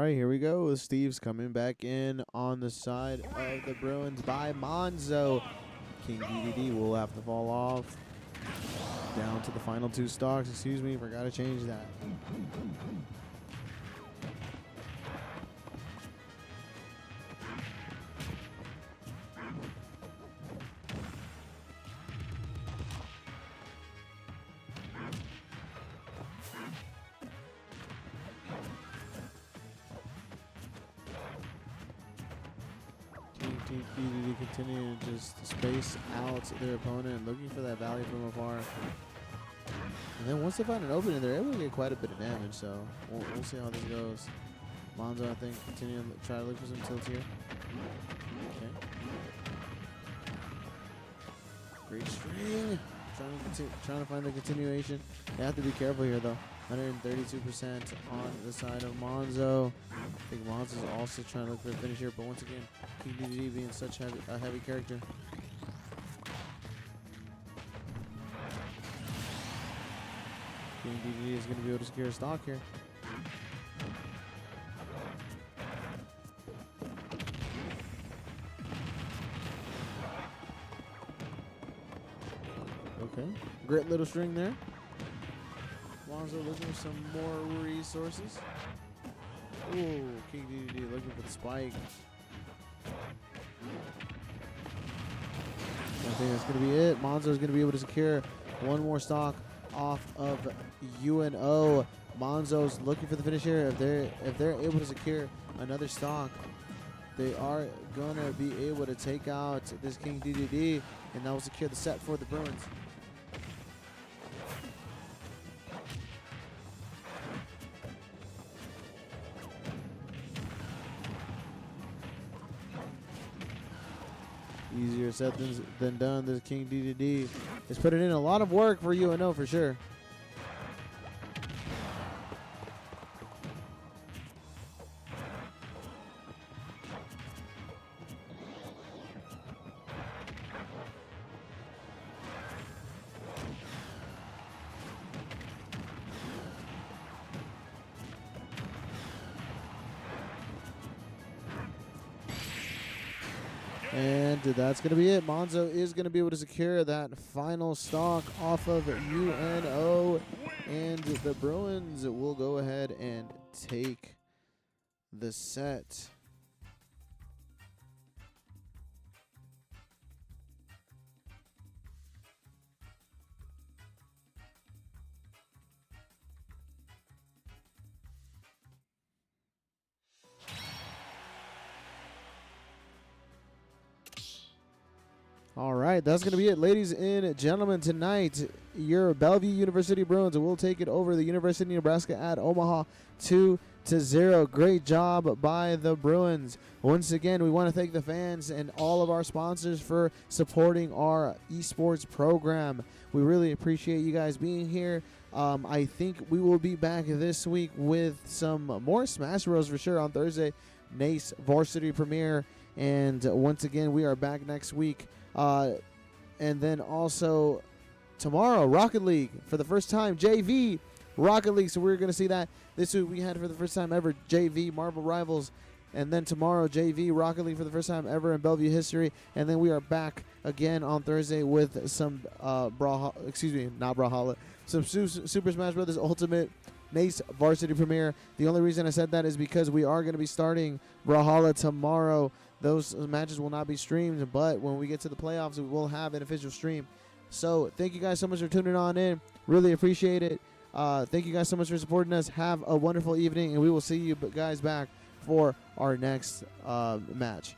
right, here we go. Steve's coming back in on the side of the Bruins by Monzo. King DDD will have to fall off. Down to the final 2 stocks. Excuse me, forgot to change that. DDD continuing to just space out their opponent, looking for that value from afar. And then once they find an opening, they're able to get quite a bit of damage. So we'll see how this goes. Monzo, I think, continuing to try to look for some tilts here. Okay. Great string. Trying to find the continuation. They have to be careful here, though. 132% on the side of Monzo. I think Monzo's also trying to look for a finish here, but once again, King DDD being such a heavy character. King DDD is going to be able to secure a stock here. Okay, great little string there. Monzo looking for some more resources. Ooh, King DDD looking for the spike. I think that's going to be it. Monzo is going to be able to secure one more stock off of UNO. Monzo's looking for the finish here. If they're able to secure another stock, they are going to be able to take out this King DDD, and that will secure the set for the Bruins. Easier said than done. This King DDD is putting in a lot of work for UNO for sure. And that's going to be it. Monzo is going to be able to secure that final stock off of UNO. And the Bruins will go ahead and take the set. All right, that's going to be it, ladies and gentlemen. Tonight, your Bellevue University Bruins will take it over the University of Nebraska at Omaha 2-0. Great job by the Bruins. Once again, we want to thank the fans and all of our sponsors for supporting our esports program. We really appreciate you guys being here. I think we will be back this week with some more Smash Bros. For sure on Thursday, NECC Varsity Premiere. And once again, we are back next week. And then also tomorrow, Rocket League for the first time, JV Rocket League. So we're going to see that this week. We had for the first time ever JV Marvel Rivals, and then tomorrow JV Rocket League for the first time ever in Bellevue history. And then we are back again on Thursday with some some Super Smash Brothers Ultimate NECC Varsity Premiere. The only reason I said that is because we are going to be starting Brawlhalla tomorrow. Those matches will not be streamed, but when we get to the playoffs, we will have an official stream. So thank you guys so much for tuning on in. Really appreciate it. Thank you guys so much for supporting us. Have a wonderful evening, and we will see you guys back for our next match.